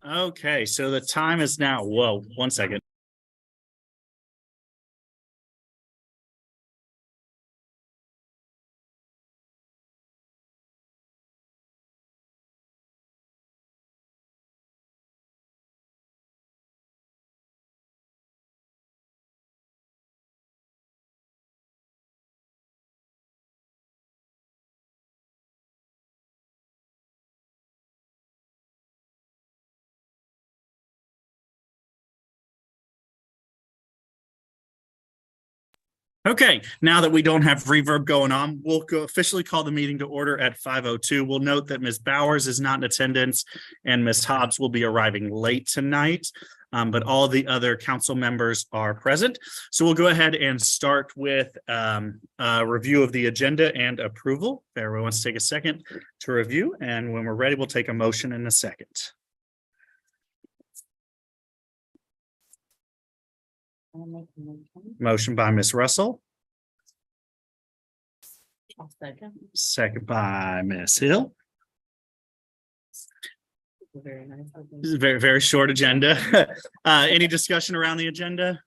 Okay, so the time is now, whoa, 1 second. Okay, now that we don't have reverb going on, we'll officially call the meeting to order at 5:02. We'll note that Ms. Bowers is not in attendance and Ms. Hobbs will be arriving late tonight, but all the other council members are present. So we'll go ahead and start with a review of the agenda and approval. If everyone wants to take a second to review, and when we're ready, we'll take a motion in a second. Motion by Ms. Russell. I'll second. Second by Ms. Hill. Very nice. This is a very, very short agenda. Any discussion around the agenda?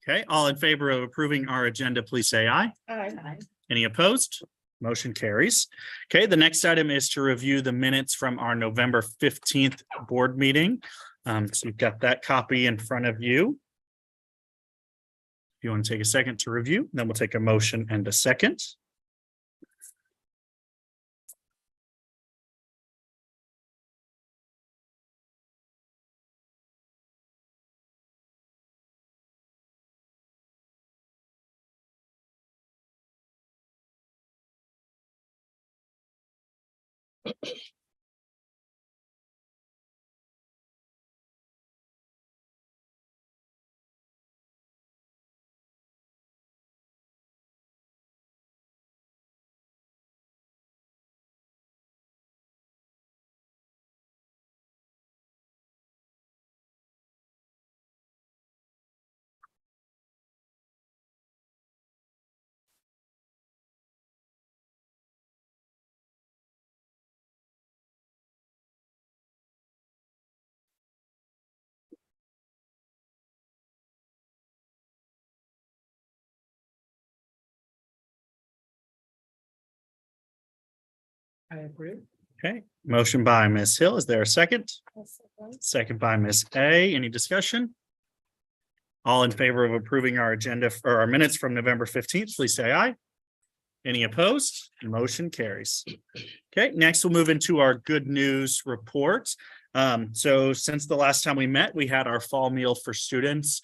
Okay, all in favor of approving our agenda, please say aye. Aye. Any opposed? Motion carries. Okay, the next item is to review the minutes from our November 15th board meeting. So you've got that copy in front of you. If you want to take a second to review, then we'll take a motion and a second. I approve. Okay, motion by Ms. Hill. Is there a second? Second by Ms. A. Any discussion? All in favor of approving our agenda or our minutes from November 15th, please say aye. Any opposed? Motion carries. Okay, next we'll move into our good news report. So since the last time we met, we had our fall meal for students.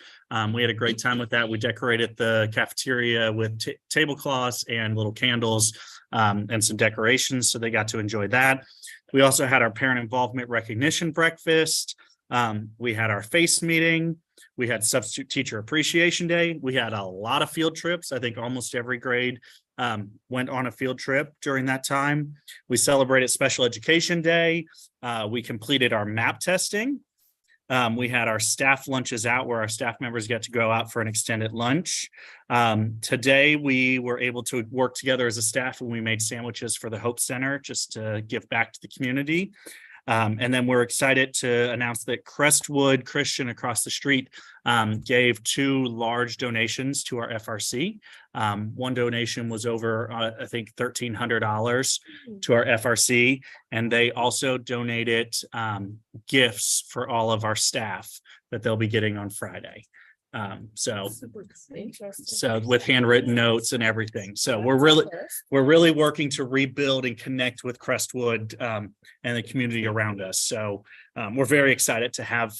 We had a great time with that. We decorated the cafeteria with tablecloths and little candles and some decorations, so they got to enjoy that. We also had our parent involvement recognition breakfast. We had our FACE meeting. We had substitute teacher appreciation day. We had a lot of field trips. I think almost every grade went on a field trip during that time. We celebrated special education day. We completed our MAP testing. We had our staff lunches out where our staff members get to go out for an extended lunch. Today, we were able to work together as a staff and we made sandwiches for the Hope Center just to give back to the community. And then we're excited to announce that Crestwood Christian across the street gave 2 large donations to our FRC. One donation was over, I think, $1,300 to our FRC, and they also donated gifts for all of our staff that they'll be getting on Friday. So with handwritten notes and everything. So we're really working to rebuild and connect with Crestwood and the community around us. So we're very excited to have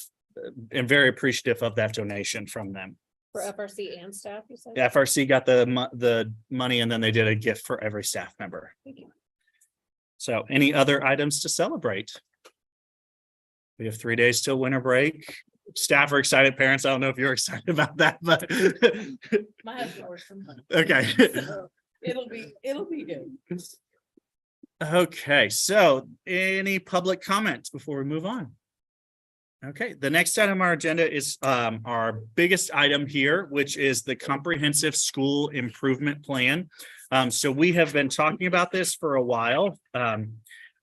and very appreciative of that donation from them. For FRC and staff, you said? FRC got the money and then they did a gift for every staff member. Thank you. So any other items to celebrate? We have 3 days till winter break. Staff are excited. Parents, I don't know if you're excited about that, but My husband works from home. okay. So it'll be good. Okay, so any public comments before we move on? Okay, the next item on our agenda is our biggest item here, which is the comprehensive school improvement plan. So we have been talking about this for a while.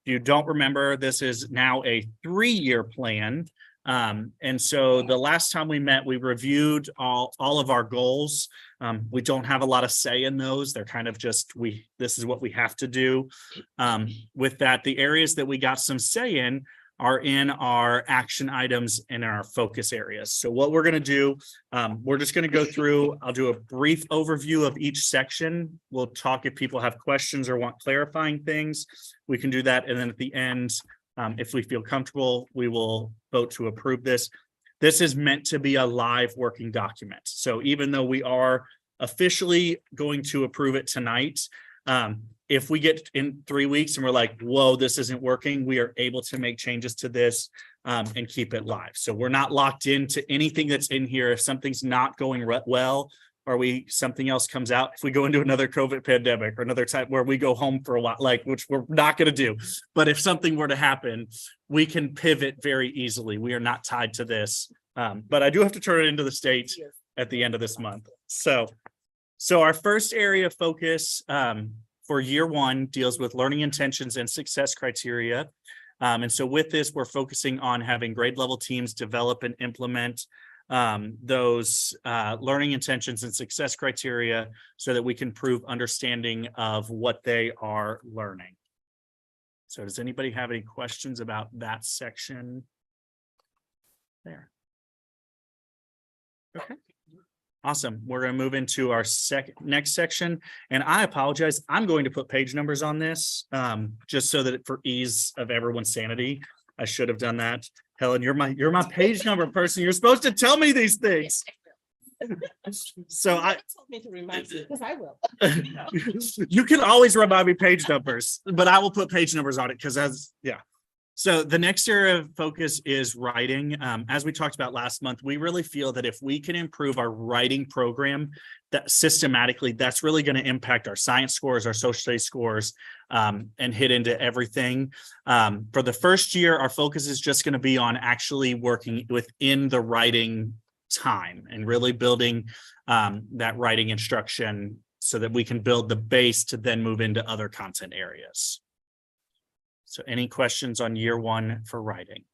you don't remember, this is now a 3-year plan. And so the last time we met, we reviewed all of our goals. We don't have a lot of say in those. They're kind of just, this is what we have to do. With that, the areas that we got some say in are in our action items and our focus areas. So what we're going to do, we're just going to go through, I'll do a brief overview of each section. We'll talk if people have questions or want clarifying things, we can do that. And then at the end, if we feel comfortable, we will vote to approve this. This is meant to be a live working document. So even though we are officially going to approve it tonight, if we get in 3 weeks and we're like, whoa, this isn't working, we are able to make changes to this and keep it live. So we're not locked into anything that's in here. If something's not going well, or something else comes out, if we go into another COVID pandemic or another time where we go home for a while, which we're not going to do. But if something were to happen, we can pivot very easily. We are not tied to this. But I do have to turn it into the state at the end of this month. So our first area of focus for year 1 deals with learning intentions and success criteria. And so with this, we're focusing on having grade level teams develop and implement those learning intentions and success criteria so that we can prove understanding of what they are learning. So does anybody have any questions about that section there? Okay. Awesome. We're going to move into our next section. And I apologize. I'm going to put page numbers on this just so that for ease of everyone's sanity. I should have done that. Helen, you're my page number person. You're supposed to tell me these things. So I told me to remind you, because I will. You can always remind me page numbers, but I will put page numbers on it because So the next area of focus is writing. As we talked about last month, we really feel that if we can improve our writing program that systematically, that's really going to impact our science scores, our social studies scores, and hit into everything. For the first year, our focus is just going to be on actually working within the writing time and really building that writing instruction so that we can build the base to then move into other content areas. So any questions on year 1 for writing?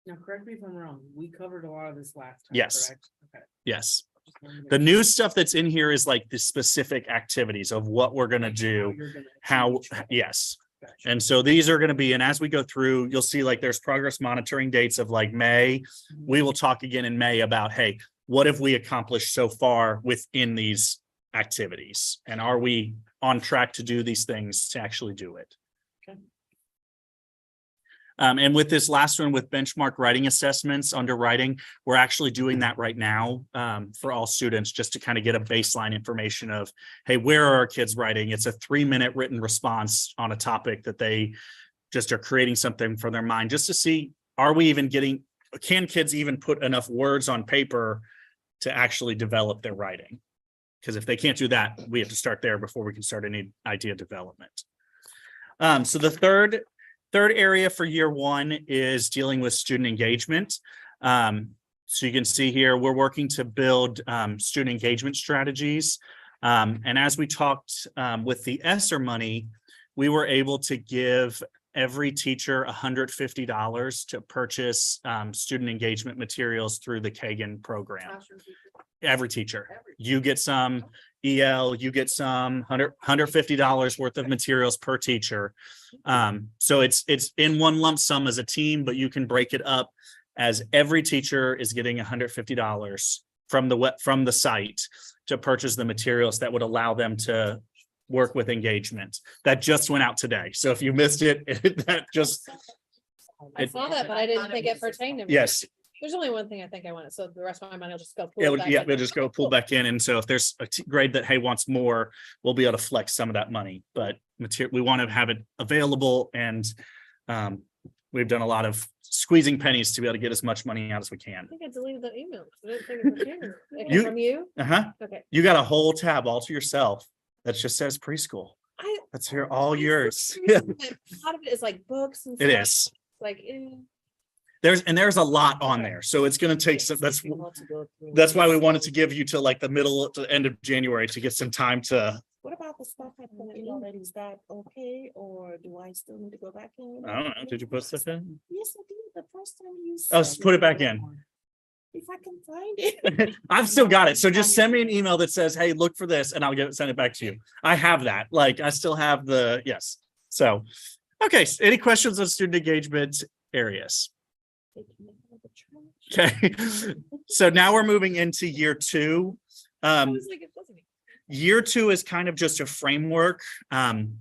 Now, correct me if I'm wrong. We covered a lot of this last time. Yes. Correct? Okay. Yes. Just wanted to make The sure. new stuff that's in here is like the specific activities of what we're going to do. You're gonna How, achieve each yes. one. Gotcha. And so these are going to be, and as we go through, you'll see like there's progress monitoring dates of like May. We will talk again in May about, hey, what have we accomplished so far within these activities? And are we on track to do these things to actually do it? Okay. And with this last one with benchmark writing assessments under writing, we're actually doing that right now for all students just to kind of get a baseline information of, hey, where are our kids writing? It's a 3-minute written response on a topic that they just are creating something from their mind just to see, are we even getting, can kids even put enough words on paper to actually develop their writing? Because if they can't do that, we have to start there before we can start any idea development. So the third area for year 1 is dealing with student engagement. So you can see here, we're working to build student engagement strategies. And as we talked with the ESSER money, we were able to give every teacher $150 to purchase student engagement materials through the Kagan program. Every teacher, you get some EL, you get some $150 worth of materials per teacher. So it's in one lump sum as a team, but you can break it up as every teacher is getting $150 from the site to purchase the materials that would allow them to work with engagement. That just went out today. So if you missed it, that just I saw that, but I didn't think it pertained to me. yes. There's only one thing I think I want, so the rest of my money will just go. pull Yeah, it back yeah, in. we'll just go pull back in. And so if there's a grade that, hey, wants more, we'll be able to flex some of that money. But we want to have it available. And we've done a lot of squeezing pennies to be able to get as much money out as we I can. think I deleted that email. I didn't think it pertained. It came You- from you? Uh-huh. Okay. You got a whole tab all to yourself that just says preschool. That's here, all yours. A lot of it is like books and It stuff. is. Like, There's a lot on there. So it's going to take some, that's why we wanted to give you to like the middle to end of January to get some time to. what about the stuff I put in already, is that okay, or do I still need to go back in? I don't know. Did you put stuff in? Yes, I did, the first time you Oh, said, put it back in. if I can find it. I've still got it. So just send me an email that says, hey, look for this, and I'll send it back to you. I have that. Like, I still have yes. So, okay. Any questions on student engagement areas? Okay. So now we're moving into year 2. I was like, it wasn't. Year 2 is kind of just a framework.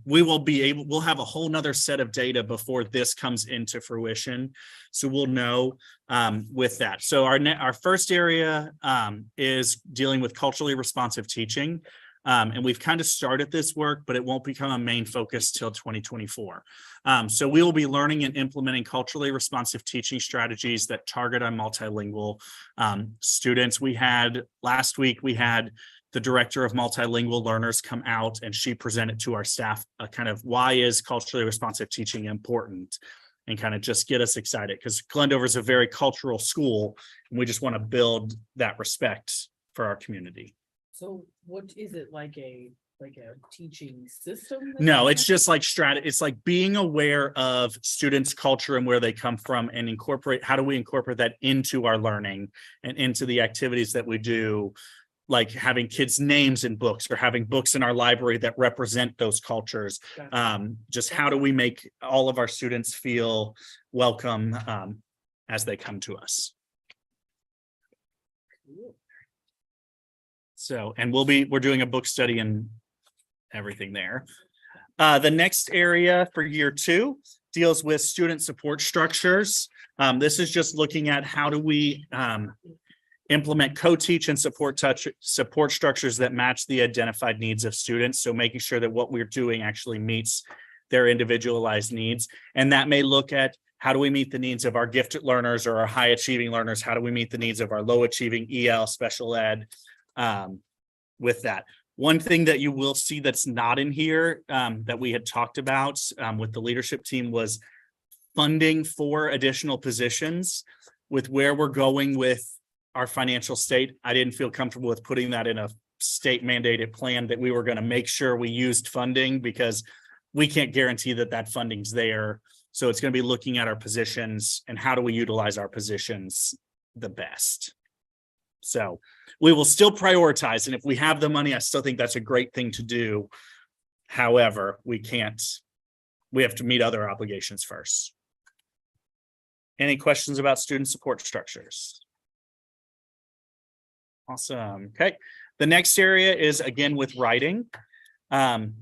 We'll have a whole nother set of data before this comes into fruition. So we'll know with that. So our first area is dealing with culturally responsive teaching. And we've kind of started this work, but it won't become a main focus till 2024. So we will be learning and implementing culturally responsive teaching strategies that target on multilingual students. Last week, we had the director of multilingual learners come out, and she presented to our staff kind of why is culturally responsive teaching important, and kind of just get us excited, because Glendover is a very cultural school, and we just want to build that respect for our community. So what is it, like a teaching system? No, it's just like it's like being aware of students' culture and where they come from, and how do we incorporate that into our learning and into the activities that we do, like having kids' names in books or having books in our library that represent those cultures. Just how do we make all of our students feel welcome as they come to us? So, and we're doing a book study and everything there. The next area for year 2 deals with student support structures. This is just looking at how do we implement co-teach and support structures that match the identified needs of students. So making sure that what we're doing actually meets their individualized needs. And that may look at how do we meet the needs of our gifted learners or our high achieving learners? How do we meet the needs of our low achieving EL, special ed with that? One thing that you will see that's not in here that we had talked about with the leadership team was funding for additional positions. With where we're going with our financial state, I didn't feel comfortable with putting that in a state mandated plan that we were going to make sure we used funding, because we can't guarantee that funding's there. So it's going to be looking at our positions and how do we utilize our positions the best. So we will still prioritize. And if we have the money, I still think that's a great thing to do. However, we have to meet other obligations first. Any questions about student support structures? Awesome. Okay. The next area is again with writing. Again,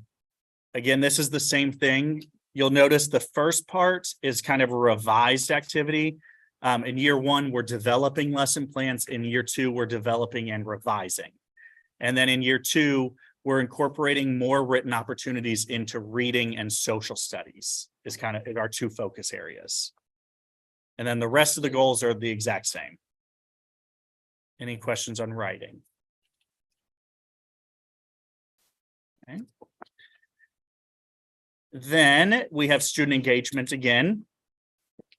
this is the same thing. You'll notice the first part is kind of a revised activity. In year 1, we're developing lesson plans. In year 2, we're developing and revising. And then in year 2, we're incorporating more written opportunities into reading and social studies is kind of our 2 focus areas. And then the rest of the goals are the exact same. Any questions on writing? Okay. Then we have student engagement again.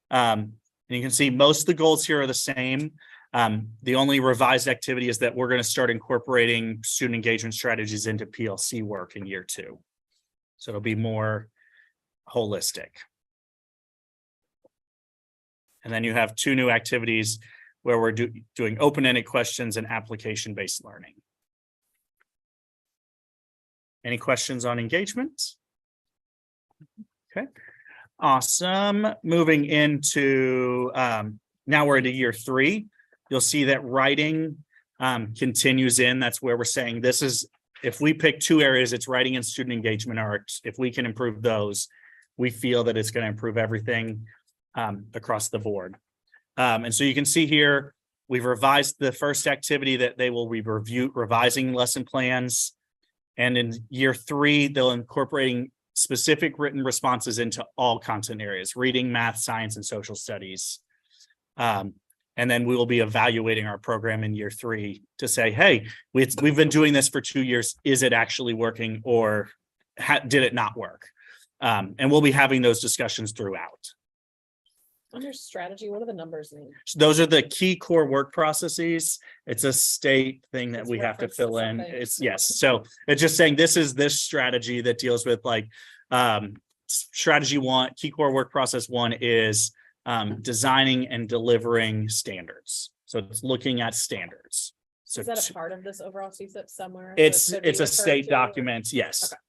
And you can see most of the goals here are the same. The only revised activity is that we're going to start incorporating student engagement strategies into PLC work in year 2. So it'll be more holistic. And then you have 2 new activities where we're doing open-ended questions and application-based learning. Any questions on engagement? Okay, awesome. Moving into, now we're into year 3. You'll see that writing continues in. That's where we're saying this is, if we pick 2 areas, it's writing and student engagement arts. If we can improve those, we feel that it's going to improve everything across the board. And so you can see here, we've revised the first activity that they will be revising lesson plans. And in year 3, they'll incorporating specific written responses into all content areas, reading, math, science, and social studies. And then we will be evaluating our program in year 3 to say, hey, we've been doing this for 2 years. Is it actually working, or did it not work? And we'll be having those discussions throughout. Under strategy, what are the numbers mean? Those are the key core work processes. It's a state thing that It's we have to reference to fill in. something. It's yes. So it's just saying this is this strategy that deals with like strategy one, key core work process one is designing and delivering standards. So it's looking at standards. So Is that a part of this overall CSIP somewhere? it's that could be it's a referred state to? document. Yes. Okay.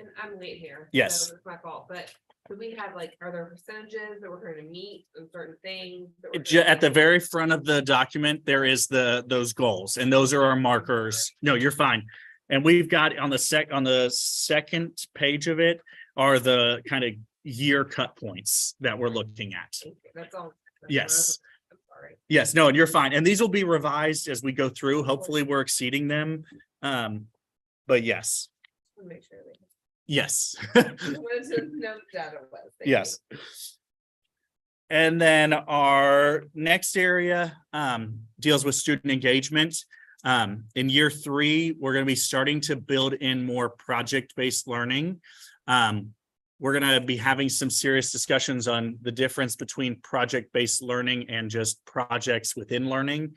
And I'm late here. Yes. So it's my fault, but do we have like, are there percentages that we're going to meet on certain things? that we're gonna At the meet? very front of the document, there is those goals, and those are our markers. No, you're fine. And we've got on the second page of it are the kind of year cut points that we're looking at. Thank you. That's all. That's Yes. I'm sorry. Yes, no, and you're fine. And these will be revised as we go through. Hopefully, we're exceeding them. But yes, Just wanna Make sure. yes. I wanted to know what data was. Thank you. Yes. And then our next area deals with student engagement. In year 3, we're going to be starting to build in more project-based learning. We're going to be having some serious discussions on the difference between project-based learning and just projects within learning.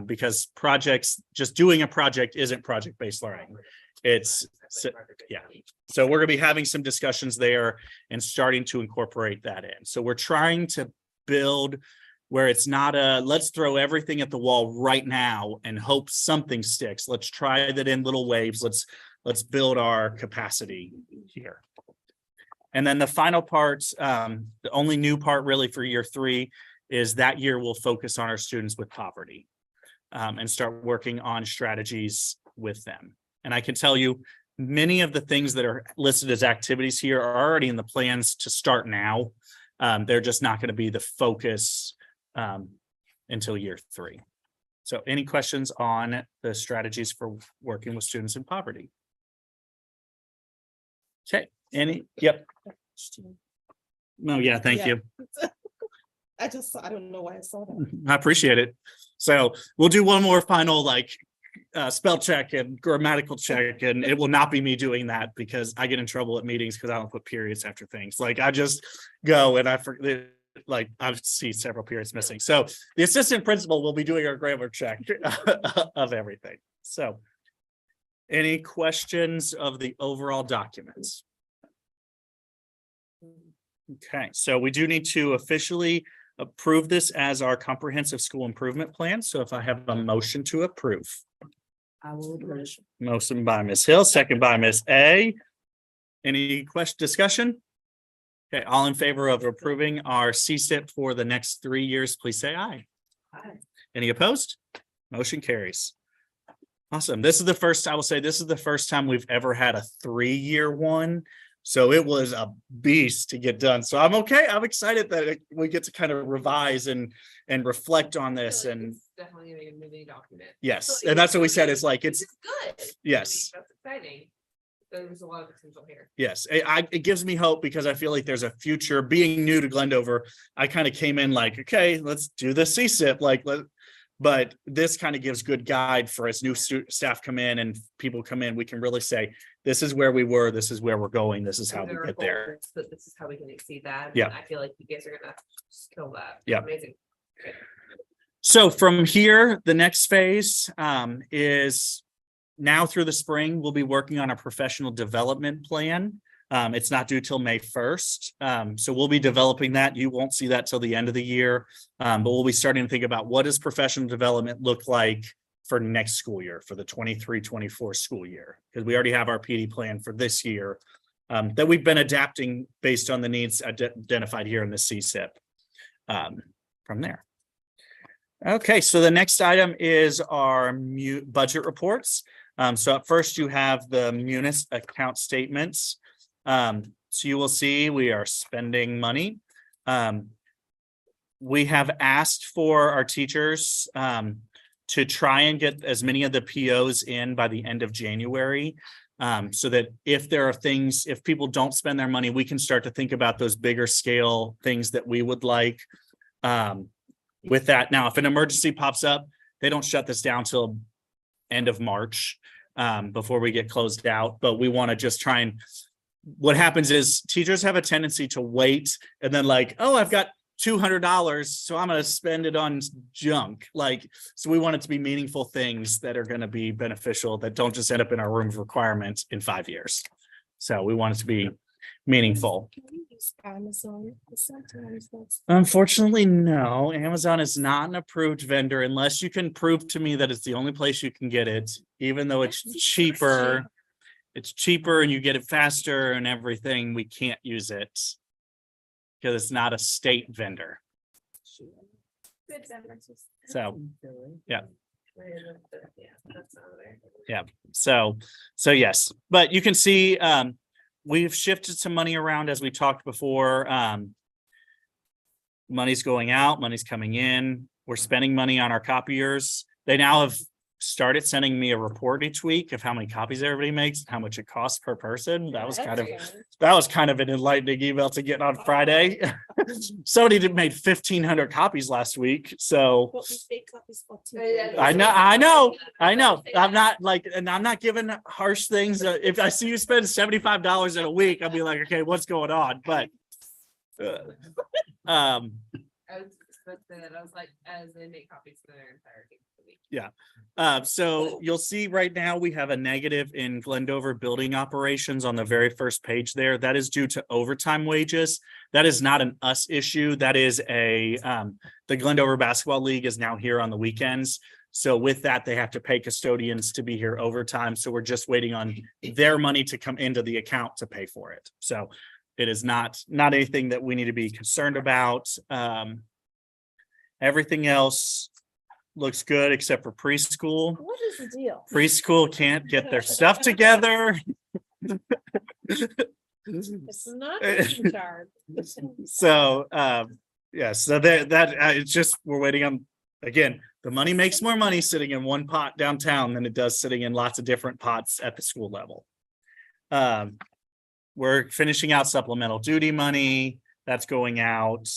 Because projects, just doing a project isn't project-based learning. It's yeah. So we're going to be having some discussions there and starting to incorporate that in. So we're trying to build where it's not let's throw everything at the wall right now and hope something sticks. Let's try that in little waves. Let's build our capacity here. And then the final part, the only new part really for year 3 is that year we'll focus on our students with poverty and start working on strategies with them. And I can tell you, many of the things that are listed as activities here are already in the plans to start now. They're just not going to be the focus until year 3. So any questions on the strategies for working with students in poverty? Okay, yep. No, yeah, thank Yeah. you. I don't know why I saw that. I appreciate it. So we'll do one more final spell check and grammatical check, and it will not be me doing that because I get in trouble at meetings because I don't put periods after things. I just go and I forget, I see several periods missing. So the assistant principal will be doing our grammar check of everything. So any questions of the overall documents? Okay, so we do need to officially approve this as our comprehensive school improvement plan. So if I have a motion to approve. I will agree. Motion by Ms. Hill, second by Ms. A. Any discussion? Okay, all in favor of approving our CSIP for the next 3 years, please say aye. Aye. Any opposed? Motion carries. Awesome. This is the first, I will say, this is the first time we've ever had a 3-year one. So it was a beast to get done. So I'm okay. I'm excited that we get to kind of revise and reflect on I this. feel like And it's definitely gonna be a moving document. yes, So and that's what we said. it's It's like, it's, good. yes. I mean, that's exciting. There's a lot of potential here. Yes, it gives me hope because I feel like there's a future. Being new to Glendover, I kind of came in like, okay, let's do the CSIP. But this kind of gives good guide for as new staff come in and people come in. We can really say, this is where we were, this is where we're going, this is how we There are get there. goals, But this is how we can exceed that. Yeah. And I feel like you guys are gonna just kill that. Yeah. Amazing. So from here, the next phase is now through the spring, we'll be working on a professional development plan. It's not due till May 1st. So we'll be developing that. You won't see that till the end of the year. But we'll be starting to think about what does professional development look like for next school year, for the 23-24 school year, because we already have our PD plan for this year that we've been adapting based on the needs identified here in the CSIP from there. Okay, so the next item is our budget reports. So at first you have the munis account statements. So you will see we are spending money. We have asked for our teachers to try and get as many of the POs in by the end of January. So that if there are things, if people don't spend their money, we can start to think about those bigger scale things that we would like. With that, now, if an emergency pops up, they don't shut this down till end of March before we get closed out. But we want to just try and, what happens is teachers have a tendency to wait and then like, oh, I've got $200, so I'm gonna spend it on junk. Like, so we want it to be meaningful things that are gonna be beneficial, that don't just end up in our room of requirements in 5 years. So we want it to be meaningful. Can we use Amazon? Sometimes that's. Unfortunately, no. Amazon is not an approved vendor unless you can prove to me that it's the only place you can get it, even though it's cheaper. It's cheaper and you get it faster and everything. We can't use it because it's not a state vendor. Good San Francisco. So, Yeah. That's not there. so yes, but you can see, we've shifted some money around as we talked before. Money's going out, money's coming in. We're spending money on our copiers. They now have started sending me a report each week of how many copies everybody makes, how much it costs per person. That was kind of an enlightening email to get on Friday. Somebody made 1,500 copies last week, so. But we pay copies for I know. I'm not like, and I'm not giving harsh things. If I see you spend $75 in a week, I'll be like, okay, what's going on? But I was supposed to say that, I was like, as they make copies for their entire week. so you'll see right now we have a negative in Glendover building operations on the very first page there. That is due to overtime wages. That is not an us issue. That is the Glendover Basketball League is now here on the weekends. So with that, they have to pay custodians to be here overtime. So we're just waiting on their money to come into the account to pay for it. So it is not anything that we need to be concerned about. Everything else looks good except for preschool. What is the deal? Preschool can't get their stuff together. It's not in charge. So, so it's just, we're waiting on, again, the money makes more money sitting in one pot downtown than it does sitting in lots of different pots at the school level. We're finishing out supplemental duty money that's going out.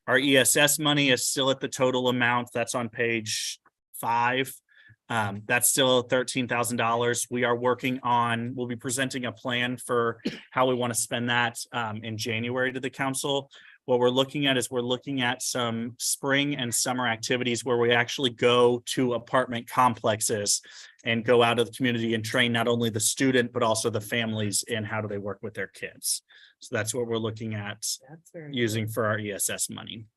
Our ESS money is still at the total amount that's on page 5. That's still $13,000. We are working on, we'll be presenting a plan for how we want to spend that in January to the council. What we're looking at is we're looking at some spring and summer activities where we actually go to apartment complexes and go out of the community and train not only the student, but also the families in how do they work with their kids. So that's what we're looking at using for our ESS money.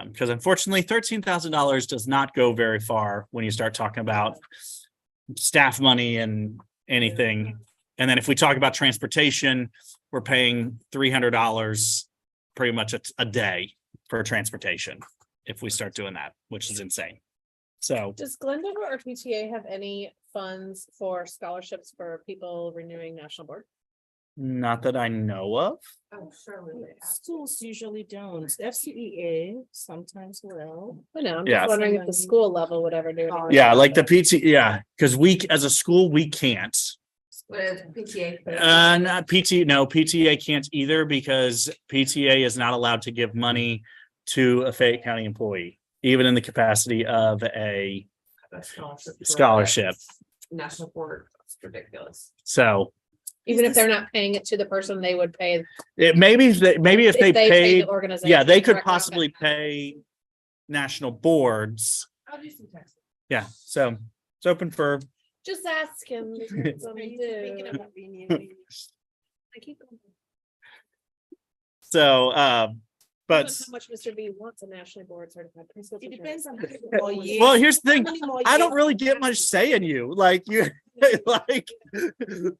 Because unfortunately, $13,000 does not go very far when you start talking about staff money and anything. And then if we talk about transportation, we're paying $300 pretty much a day for transportation if we start doing that, which is insane. So Does Glendover or PTA have any funds for scholarships for people renewing national board? not that I know of. Oh, surely they have. Schools usually don't. FCEA sometimes will. I know, I'm Yeah. just wondering if the school level would ever do it. Yeah, like the PT, yeah, because we, as a school, we can't. What is PTA? Not PT, no, PTA can't either because PTA is not allowed to give money to a Fayette County employee, even in the capacity of a scholarship. National board, that's ridiculous. So Even if they're not paying it to the person, they would pay. it maybe if they paid paid, the organization. yeah, they could direct on possibly that. pay national boards. I'll do some text. Yeah, so it's open for, Just ask him. That's what we do. I keep going. so, but. How much Mr. B wants a nationally board certified principal. It teacher. depends on. Well, here's the thing. I don't really get much say in you, like you, like. But doesn't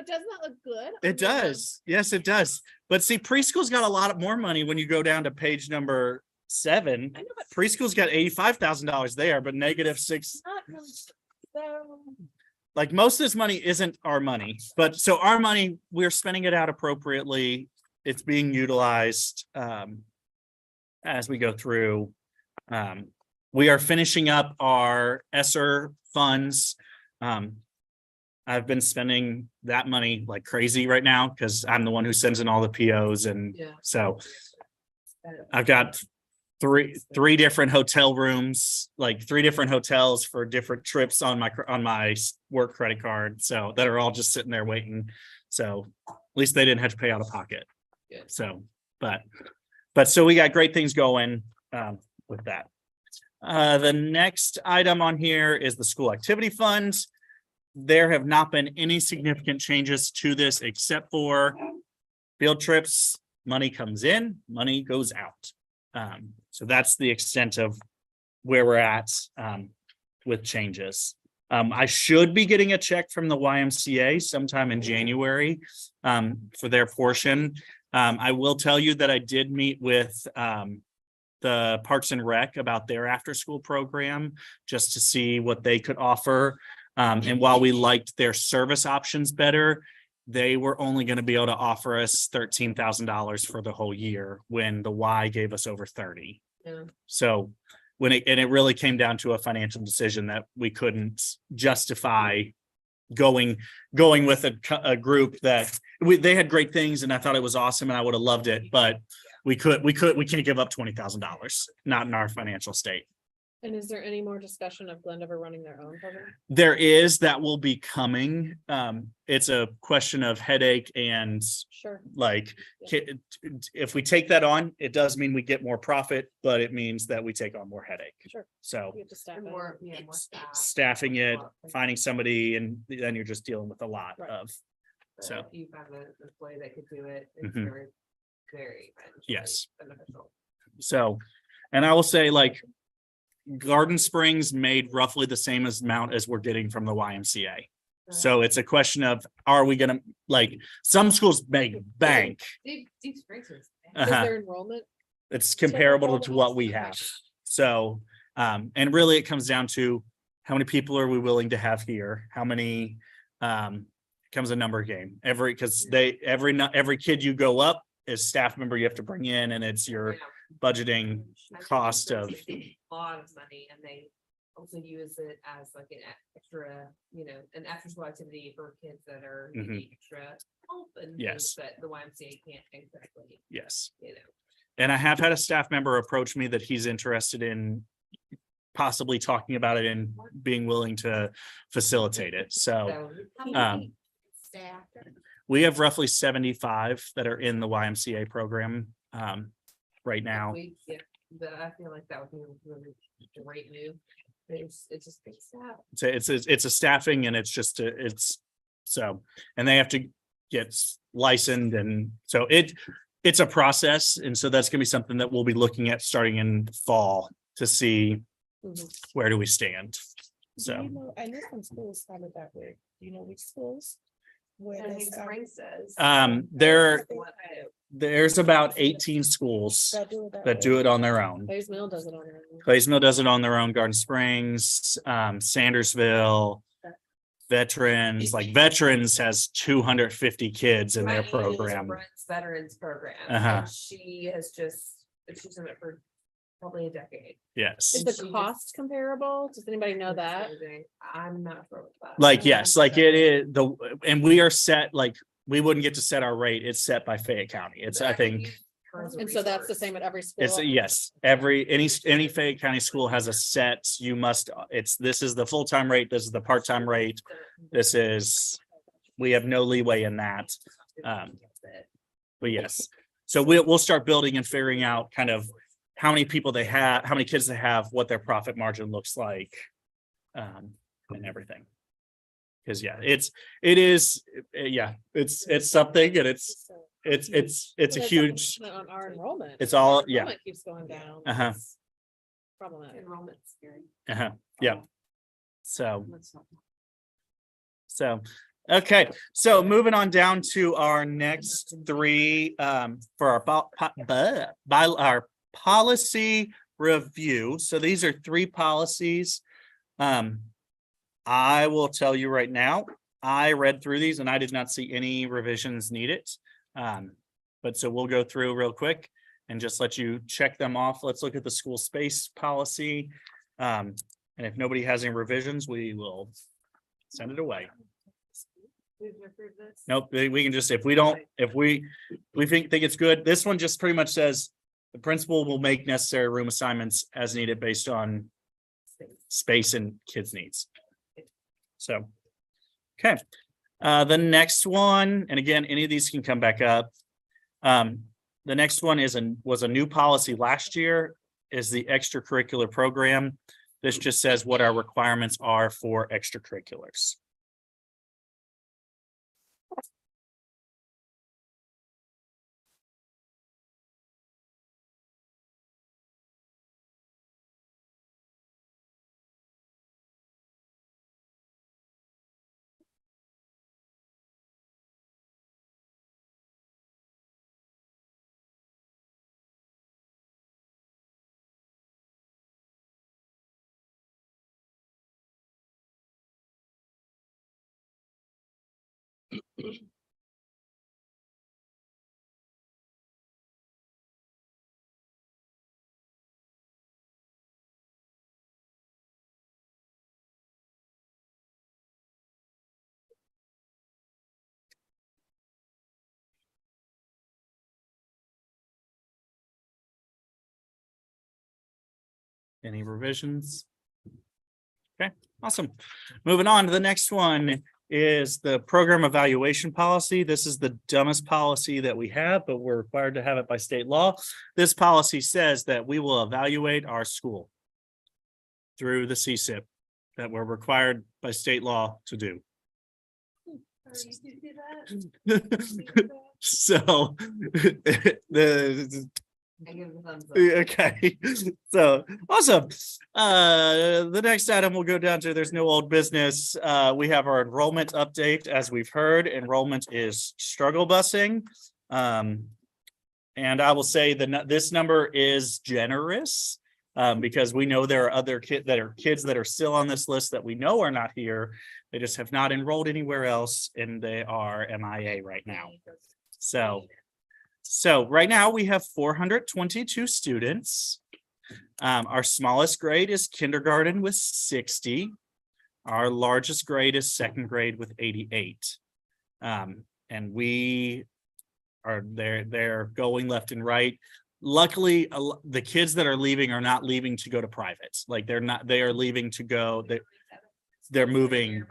that look good? It does. Yes, it does. But see, preschool's got a lot more money when you go down to page number 7. I know, but Preschool's got $85,000 there, but -6. it's not really- so- Like most of this money isn't our money, but so our money, we're spending it out appropriately. It's being utilized as we go through. We are finishing up our ESSER funds. I've been spending that money like crazy right now because I'm the one who sends in all the POs, and Yeah. so I've got three different hotel rooms, like 3 different hotels for different trips on my work credit card. So that are all just sitting there waiting. So at least they didn't have to pay out of pocket. Good. So, but but so we got great things going with that. The next item on here is the school activity funds. There have not been any significant changes to this except for field trips. Money comes in, money goes out. So that's the extent of where we're at with changes. I should be getting a check from the YMCA sometime in January for their portion. I will tell you that I did meet with the Parks and Rec about their after-school program just to see what they could offer. And while we liked their service options better, they were only going to be able to offer us $13,000 for the whole year when the Y gave us over 30. Yeah. So it really came down to a financial decision that we couldn't justify going with a group that they had great things and I thought it was awesome and I would have loved it, but we can't give up $20,000, not in our financial state. And is there any more discussion of Glendover running their own program? There is, that will be coming. It's a question of headache and Sure. like, if we take that on, it does mean we get more profit, but it means that we take on more headache. Sure. So You have to staff it. More, yeah, more staff. staffing it, finding somebody, and then you're just dealing with a lot Right. of, But so. if you find an employee that could do it, it's Mhm. very, very. Yes. Beneficial. So, and I will say, like, Garden Springs made roughly the same amount as we're getting from the YMCA. So it's a question of, are we gonna, like, some schools make bank. Deep Springs is. Is Uh-huh. their enrollment? It's comparable to what we have. So, and really it comes down to how many people are we willing to have here? How many, becomes a number game. Every kid you go up is staff member you have to bring in, and it's your Yeah. budgeting cost of, A lot of money, and they also use it as like an extra, an after school activity for kids that are needing extra help and things Yes. that the YMCA can't exactly, yes. And I have had a staff member approach me that he's interested in possibly talking about it and being willing to facilitate it. So So. how Um, many staff? we have roughly 75 that are in the YMCA program right If now. I feel like that would be a really great move. It's just big staff. It's a staffing, and it's just so, and they have to get licensed, and so it's a process, and so that's gonna be something that we'll be looking at starting in fall to see Mhm. where do we stand. Do you So know- I know some schools have it that way. Do you know which schools? Where I they think start- Spring says. there's about 18 schools that do it that that way? do it on their own. Clays Mill does it on their own. Clays Mill does it on their own, Garden Springs, Sandersville, Veterans has 250 kids in My their aunt program. runs Veterans program. Uh-huh. And she's done it for probably a decade. Yes. Is And the she just- cost comparable? Does anybody know It's that? amazing. I'm not sure with that. Like, yes, like it is and we are set, like, we wouldn't get to set our rate. It's set by Fayette County. It's, I think, And so that's the same at every school? it's, yes, any Fayette County school has a set, this is the full-time rate, this is the part-time rate. We have no leeway in that. But yes, so we'll start building and figuring out kind of how many people they have, how many kids they have, what their profit margin looks like, and everything. Cause yeah, it's something, and it's a But that's huge, On our enrollment. it's all, Our yeah, enrollment keeps going down. Uh-huh. It's Problematic. Enrollment's scary. yeah. So, okay, so moving on down to our next three, for our policy review. So these are three policies. I will tell you right now, I read through these and I did not see any revisions needed. But so we'll go through real quick and just let you check them off. Let's look at the school space policy. And if nobody has any revisions, we will send it away. Nope, we can just, if we think it's good, this one just pretty much says the principal will make necessary room assignments as needed based on space and kids' needs. So, okay. The next one, and again, any of these can come back up. The next one was a new policy last year, is the extracurricular program. This just says what our requirements are for extracurriculars. Any revisions? Okay, awesome. Moving on to the next one is the program evaluation policy. This is the dumbest policy that we have, but we're required to have it by state law. This policy says that we will evaluate our school through the CSIP that we're required by state law to do. So the I give the thumbs up. okay, so awesome. The next item we'll go down to, there's no old business. We have our enrollment update. As we've heard, enrollment is struggle busing. And I will say that this number is generous, because we know there are other kids that are still on this list that we know are not here. They just have not enrolled anywhere else, and they are MIA right now. So right now we have 422 students. Our smallest grade is kindergarten with 60. Our largest grade is second grade with 88. And we are they're going left and right. Luckily, the kids that are leaving are not leaving to go to privates. Like they are leaving to go, they're moving.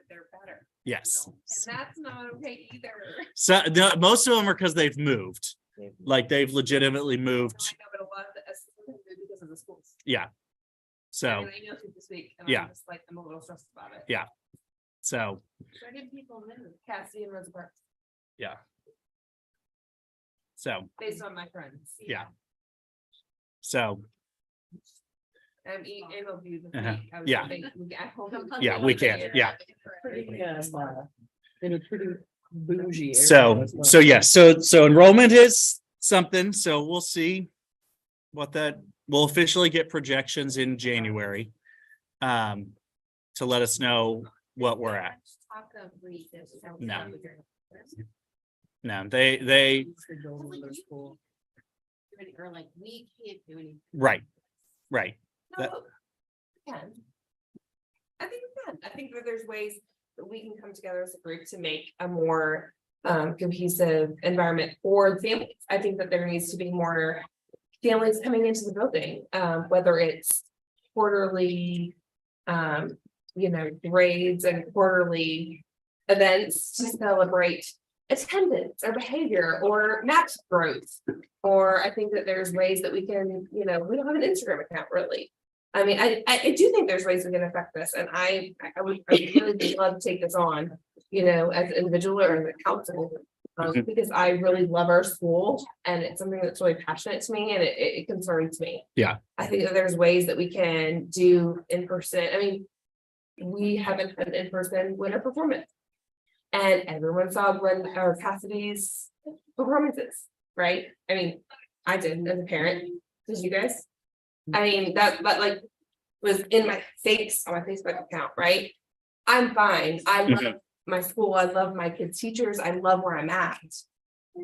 They're better. Yes. And that's not okay either. So no, most of them are because they've moved. Like they've legitimately moved. I know, but a lot of the moved because of the schools. Yeah. So, I know through this week, and yeah. I'm just like, I'm a little stressed about it. Yeah. so, Where did people move? Cassie and Rosa Parks, yeah. So, based on my friends. yeah. So, Email view the Uh-huh. week. I was Yeah. hoping we could- I hope it was- Yeah, we can, yeah. Pretty, in a pretty bougie. area so, as well. so yeah, so enrollment is something, so we'll see what that, we'll officially get projections in January. To let us know what we're at. Talk of recess. No. No, they, Used to go to their school. Or like, we can't do anything. right. That- No, we can. I think we can. I think that there's ways that we can come together as a group to make a more cohesive environment for families. I think that there needs to be more families coming into the building, whether it's quarterly, grades and quarterly events to celebrate attendance or behavior or math growth. Or I think that there's ways that we can, we don't have an Instagram account really. I mean, I do think there's ways we can affect this, and I would really love to take this on, as an individual or as a council. Because I really love our school and it's something that's really passionate to me and it concerns me. Yeah. I think that there's ways that we can do in person. I mean, we haven't had an in-person winter performance. And everyone saw Cassidy's performances, right? I mean, I did as a parent. Did you guys? I mean, that like was in my face on my Facebook account, right? I'm fine. I love my school. I love my kids' teachers. I love where I'm at.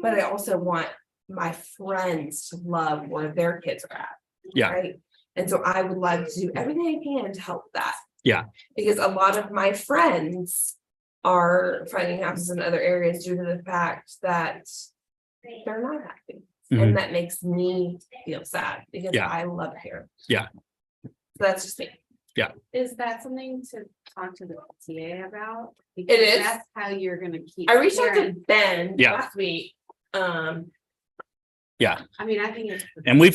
But I also want my friends to love where their kids are at. Yeah. Right. And so I would like to do everything I can to help that. Yeah. Because a lot of my friends are finding houses in other areas due to the fact that they're not happy. And that makes me feel sad because Yeah. I love it here. Yeah. So that's just me. Is that something to talk to the PTA about? It is. That's how you're gonna keep. I reached out to parents- Ben Yeah. last week. Yeah. I mean, I think it's. And we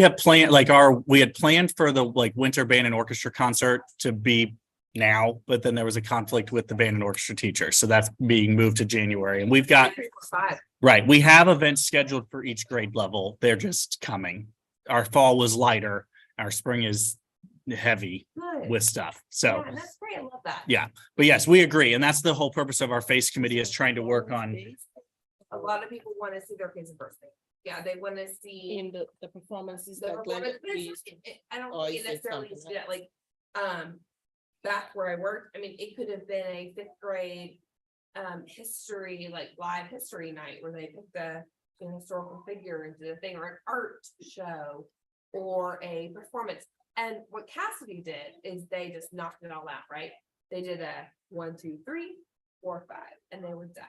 had planned for the like winter band and orchestra concert to be now, but then there was a conflict with the band and orchestra teacher. So that's being moved to January. And we've got, 5. right, we have events scheduled for each grade level. They're just coming. Our fall was lighter. Our spring is heavy Good. with stuff. So, Yeah, that's great. I love that. yeah, but yes, we agree. And that's the whole purpose of our face committee is trying to work on. A lot of people want to see their kids in person. Yeah, they want to see In the performances the that Glenn performance. But used. I don't or think it is it necessarily something needs to be that, like, back where I worked, I mean, it could have been a 5th grade history, like live history night where they picked a historical figure and did a thing, or an art show or a performance. And what Cassidy did is they just knocked it all out, right? They did a 1, 2, 3, 4, 5, and they were done.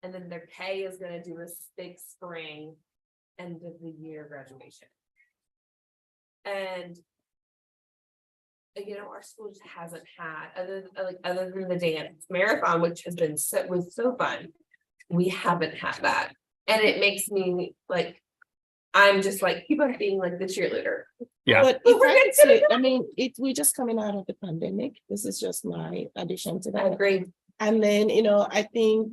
And then their K is gonna do this big spring end of the year graduation. And our school just hasn't had other than the dance marathon, which has been was so fun. We haven't had that. And it makes me like, I'm just like, keep on being like the cheerleader. Yeah. But But if we're I gonna could say, I mean, we're just coming out of the pandemic. This is just my addition to I that. agree. And then, I think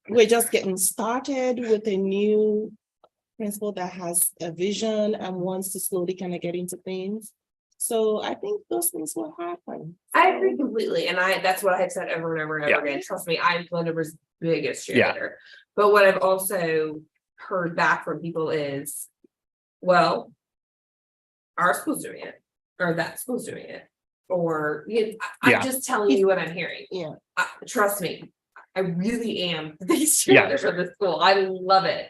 we're just getting started with a new principal that has a vision and wants to slowly kind of get into things. So I think those things will happen. I agree completely. And that's what I've said over and over and over again. Trust me, I'm Glendover's biggest Yeah. cheerleader. But what I've also heard back from people is, well, our school's doing it, or that school's doing it. Or I'm Yeah. just telling you what I'm hearing. Yeah. Trust me, I really am the biggest Yeah. cheerleader for the school. I love it.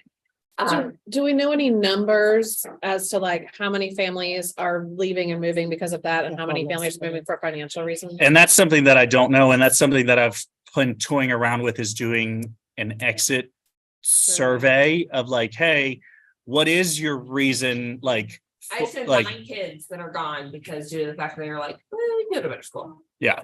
Do we know any numbers as to like how many families are leaving and moving because of that and how many families are moving for financial reasons? And that's something that I don't know. And that's something that I've been toying around with is doing an exit survey of like, hey, what is your reason? Like, I just had like, 9 kids that are gone because due to the fact that they were like, well, we can go to better school. yeah.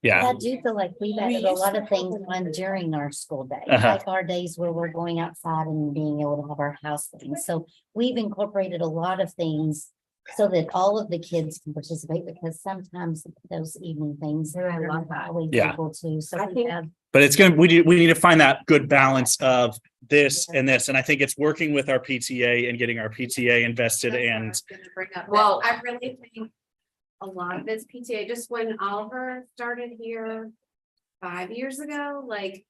Yeah. I do feel like we've added a lot of things on during our school day, Uh-huh. like our days where we're going outside and being able to have our house things. So we've incorporated a lot of things so that all of the kids can participate, because sometimes those evening things And I are love not that. always Yeah. able to. So I we think- have But it's gonna, we need to find that good balance of this and this. And I think it's working with our PTA and getting our PTA invested That's what I and was gonna bring up, Well- but I really think a lot of this PTA, just when Oliver started here 5 years ago, like,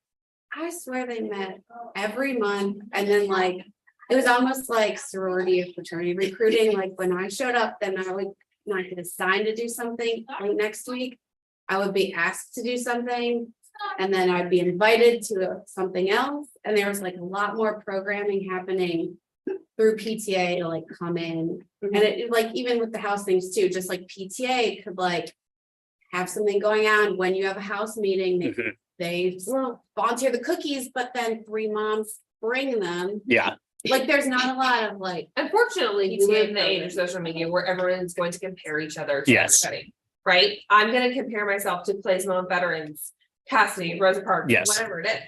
I swear they met every month, and then like, it was almost like sorority or fraternity recruiting, like when I showed up, then I would not get assigned to do something, like next week, I would be asked to do something, and then I'd be invited to something else, and there was like a lot more programming happening through PTA to like come in, and it like, even with the house things too, just like PTA could like have something going on when you have a house meeting, Mhm. they volunteer the cookies, but then 3 moms bring them, yeah, like, there's not a lot of like, Unfortunately, we PTA live in the age of program. social media where everyone's going to compare each other to Yes. everybody, right? I'm gonna compare myself to Plaismont veterans, Cassidy, Rosa Parks, Yes. whatever it is.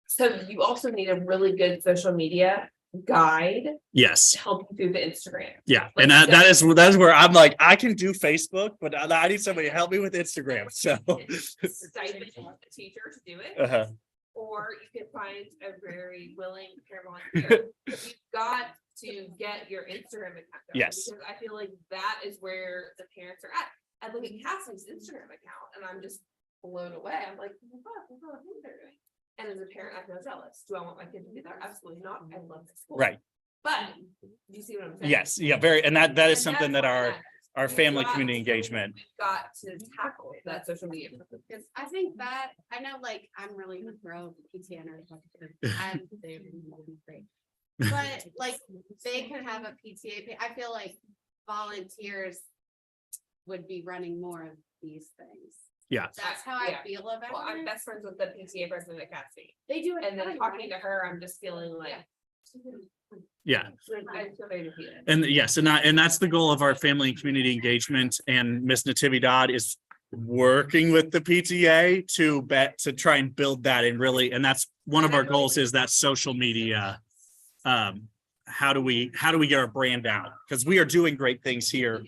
So you also need a really good social media guide yes. to help you through the Instagram. Yeah, Like, and that is where I'm like, I can do Facebook, but I need somebody to help me with Instagram. So, Stipend a teacher to do it. uh-huh. Or you can find a very willing pair volunteer. You've got to get your Instagram account. going, Yes. Because I feel like that is where the parents are at. I look at Cassie's Instagram account and I'm just blown away. I'm like, oh my God, look what they're doing. And as a parent, I feel jealous. Do I want my kid to do that? Absolutely not. I love the school. Right. But you see what I'm saying? Yes. Yeah. Very. And that is And something that's that what our matters. We've family got community to- engagement. We've got to tackle that social media. because I think that, I know, like, I'm really a pro PTA and I'm they would be great. But like, they could have a PTA, I feel like volunteers would be running more of these things. Yeah. That's how I Yeah. feel Well, about I'm it. best friends with the PTA president at Cassidy. They do it. And then fine, talking right? to her, I'm just feeling like. Yeah. I feel very defeated. And yes, and that's the goal of our family and community engagement. And Miss Nativity Dodd is working with the PTA to try and build that and really, and that's one of our goals is that social media how do we get our brand out? Because we are doing great things here.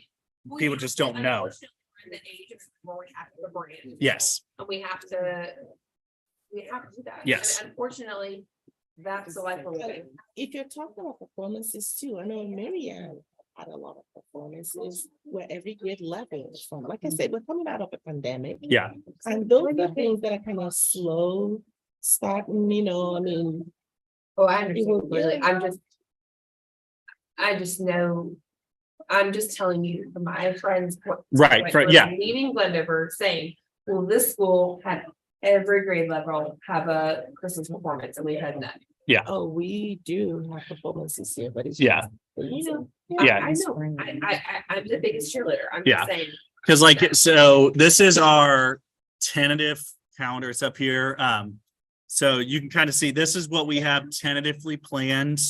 People just don't know. Unfortunately, we're in the age of where we have to brand. Yes, And we have to do that. Yes. And unfortunately, that's the life we're living. If you're talking about performances too, I know Marianne had a lot of performances where every grade level is from. Like I said, we're coming out of a pandemic. yeah, And those are things that are kind of slow starting, I mean. Oh, I understand. will- Completely. I just know, I'm just telling you from my friends. Right, yeah. Leaving Glendover saying, well, this school had every grade level have a Christmas performance and we had none. Oh, we do have performances here, but it's. Yeah. You know, Yeah. I know, I'm the biggest cheerleader. I'm Yeah. just saying. because like, so this is our tentative calendar. It's up here. So you can kind of see, this is what we have tentatively planned.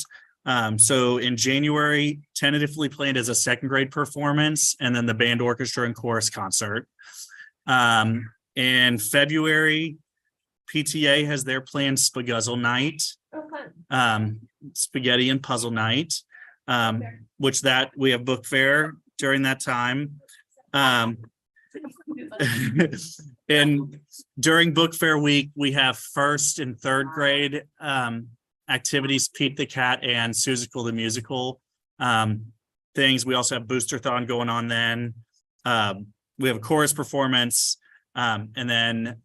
So in January, tentatively planned as a second grade performance, and then the band, orchestra, and chorus concert. In February, PTA has their planned Spaguzzle night, Oh, fun. spaghetti and puzzle night, which that we have book fair during that time. And during book fair week, we have first and third grade activities, Pete the Cat and Susical the Musical things. We also have Boosterthon going on then. We have a chorus performance, and then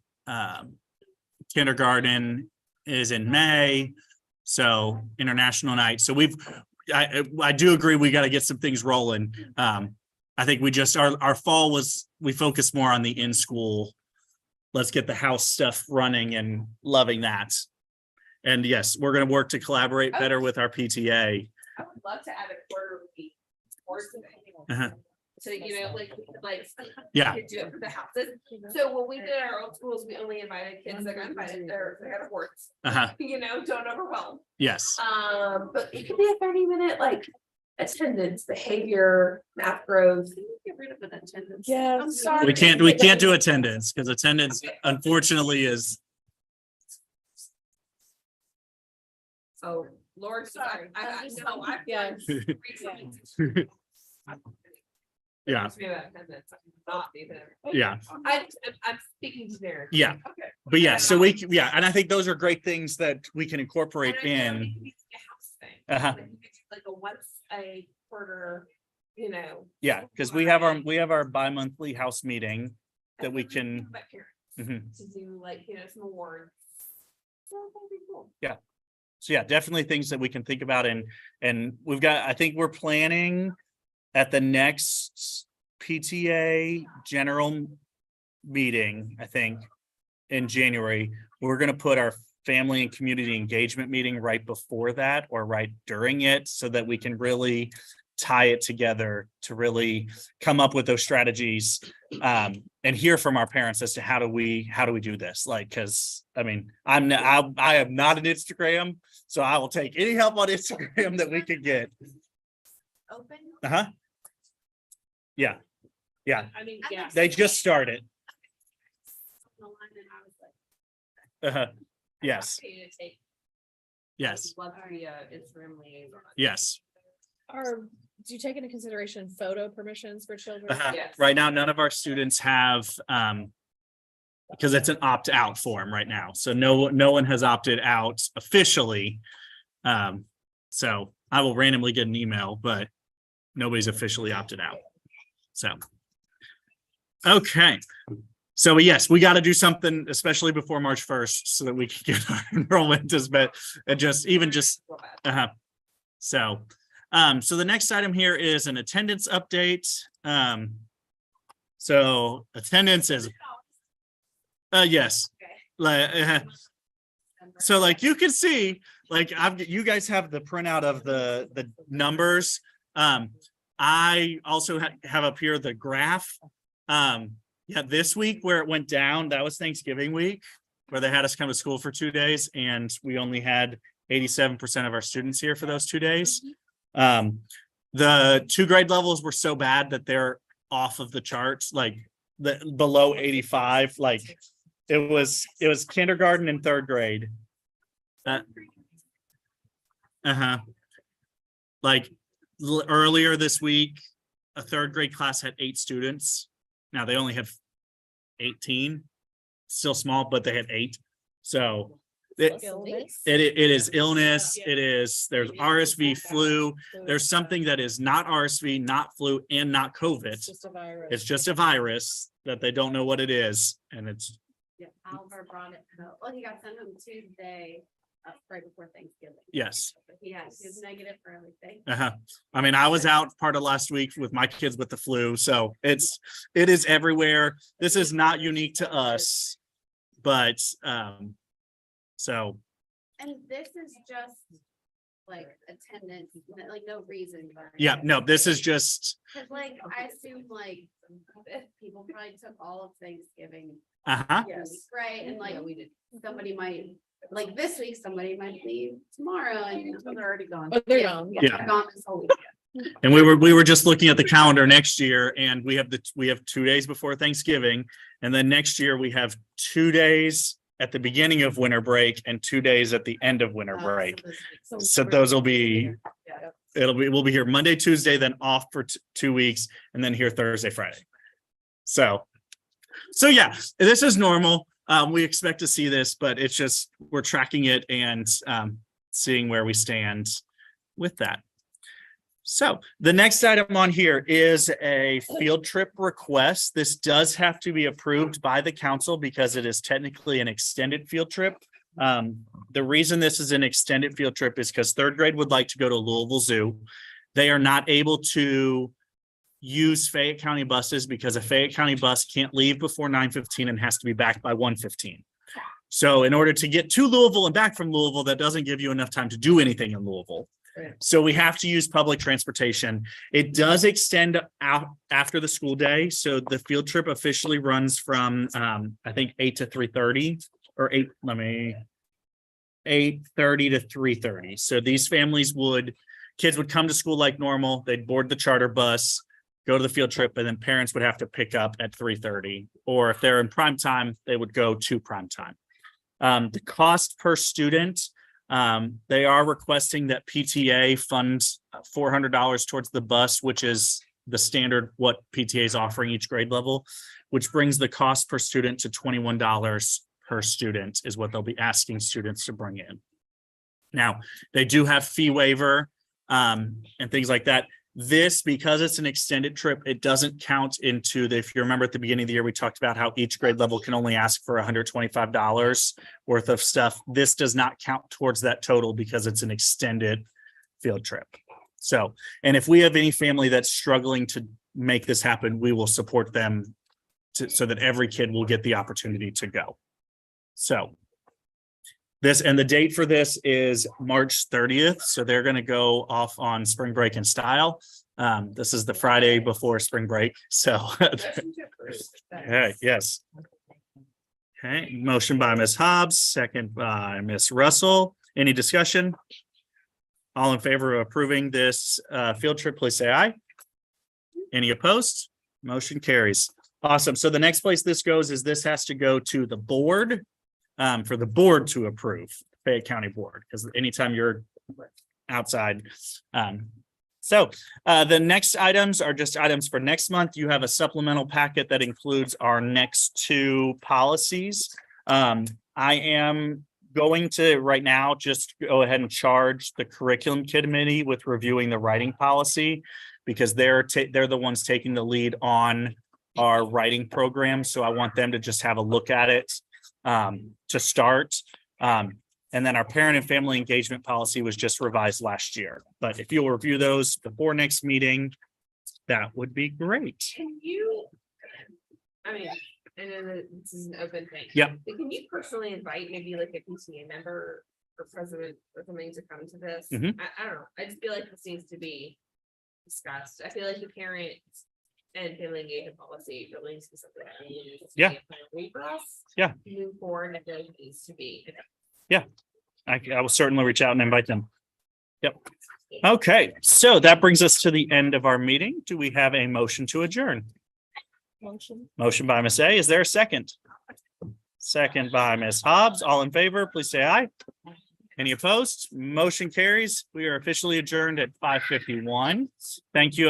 kindergarten is in May. So international night. So I do agree we got to get some things rolling. I think we just, our fall was, we focused more on the in-school. Let's get the house stuff running and loving that. And yes, we're going to work to collaborate better with our PTA. I would love to add a quarterly course. Uh-huh. So, like. Yeah. Could do it for the houses. So when we did our old schools, we only invited kids that got invited, they got awards. Uh-huh. Don't overwhelm. Yes. But it could be a 30-minute like attendance, behavior, math growth. Get rid of an attendance. Yeah. I'm sorry. We can't do attendance because attendance unfortunately is, Oh, Lord, sorry. I know. Yeah. Yeah. Not either. yeah, I'm speaking to Derek. yeah. Okay. But yeah, so and I think those are great things that we can incorporate And I know in. it could be a house thing. Uh-huh. Like, you could do like a once a quarter, Yeah, because we have our bi-monthly house meeting that we can. invite parents Mhm. To do like, some awards. So that'd be cool. So yeah, definitely things that we can think about, and we've got, I think we're planning at the next PTA general meeting, I think in January, we're gonna put our family and community engagement meeting right before that or right during it, so that we can really tie it together to really come up with those strategies, and hear from our parents as to how do we do this, like, because I mean, I am not an Instagram, so I will take any help on Instagram that we can get. Open. Uh-huh. Yeah, I mean, yeah. they just started. And I was like, Uh-huh. Yes, Okay to take- yes, Love to be a Instagram liaison. yes. Do you take into consideration photo permissions for children? Uh-huh. Yes. Right now, none of our students have, because it's an opt-out form right now. So no one has opted out officially. So I will randomly get an email, but nobody's officially opted out. So. Okay. So yes, we got to do something, especially before March 1st, so that we can get our enrollment as bad, and just. Uh-huh. So the next item here is an attendance update. So attendance is, yes. So like you can see, like you guys have the printout of the numbers. I also have up here the graph. Yeah, this week where it went down, that was Thanksgiving week, where they had us come to school for 2 days, and we only had 87% of our students here for those 2 days. The 2 grade levels were so bad that they're off of the charts, like below 85. Like it was kindergarten and 3rd grade. Uh-huh. Like earlier this week, a third grade class had 8 students. Now they only have 18, still small, but they had 8. So it is illness. There's RSV, flu. There's something that is not RSV, not flu, and not COVID. It's just a virus that they don't know what it is. And it's, Yeah, Oliver brought it home. Well, he got sent home Tuesday, right before Thanksgiving. yes. But he was negative for everything. I mean, I was out part of last week with my kids with the flu, so it is everywhere. This is not unique to us, but so And this is just like attendance, like no reason. yeah, no, this is just Cause like, I assume like, people probably took all of Thanksgiving, Yes. right? And like, somebody might, like this week, somebody might leave tomorrow and. They're already gone. Oh, they're gone. Yeah. Gone this whole week. and we were just looking at the calendar next year, and we have 2 days before Thanksgiving, and then next year we have 2 days at the beginning of winter break and 2 days at the end of winter break. So those will be, we'll be here Monday, Tuesday, then off for 2 weeks, and then here Thursday, Friday. So yeah, this is normal. We expect to see this, but it's just, we're tracking it and seeing where we stand with that. So the next item on here is a field trip request. This does have to be approved by the council because it is technically an extended field trip. The reason this is an extended field trip is because third grade would like to go to Louisville Zoo. They are not able to use Fayette County buses because a Fayette County bus can't leave before 9:15 and has to be back by 1:15. So in order to get to Louisville and back from Louisville, that doesn't give you enough time to do anything in Louisville. So we have to use public transportation. It does extend out after the school day. So the field trip officially runs from I think 8 to 3:30 or 8:30 to 3:30. So these kids would come to school like normal. They'd board the charter bus, go to the field trip, and then parents would have to pick up at 3:30. Or if they're in prime time, they would go to prime time. The cost per student, they are requesting that PTA funds $400 towards the bus, which is the standard what PTA is offering each grade level, which brings the cost per student to $21 per student is what they'll be asking students to bring in. Now, they do have fee waiver and things like that. This, because it's an extended trip, it doesn't count into if you remember at the beginning of the year, we talked about how each grade level can only ask for $125 worth of stuff. This does not count towards that total because it's an extended field trip. So, and if we have any family that's struggling to make this happen, we will support them so that every kid will get the opportunity to go. So the date for this is March 30th. So they're going to go off on spring break in style. This is the Friday before spring break. So, okay, yes. Okay, motion by Ms. Hobbs, second by Ms. Russell. Any discussion? All in favor of approving this field trip, please say aye. Any opposed? Motion carries. Awesome. So the next place this goes is this has to go to the board. For the board to approve, Fayette County Board, because anytime you're outside. So the next items are just items for next month. You have a supplemental packet that includes our next 2 policies. I am going to right now just go ahead and charge the curriculum committee with reviewing the writing policy because they're the ones taking the lead on our writing program. So I want them to just have a look at it. To start. And then our parent and family engagement policy was just revised last year. But if you'll review those before next meeting, that would be great. Can you, I mean, I know that this is an open thing. Yeah. But can you personally invite maybe like a PTA member or president or something to come to this? Mhm. I don't know. I just feel like this needs to be discussed. I feel like the parent and family engagement policy really needs to be something that needs to Yeah. be a priority for us. Yeah. to Move forward, and I feel like it needs to be. I will certainly reach out and invite them. Yep. Okay, so that brings us to the end of our meeting. Do we have a motion to adjourn? Motion by Ms. A. Is there a second? Second by Ms. Hobbs. All in favor, please say aye. Any opposed? Motion carries. We are officially adjourned at 5:51. Thank you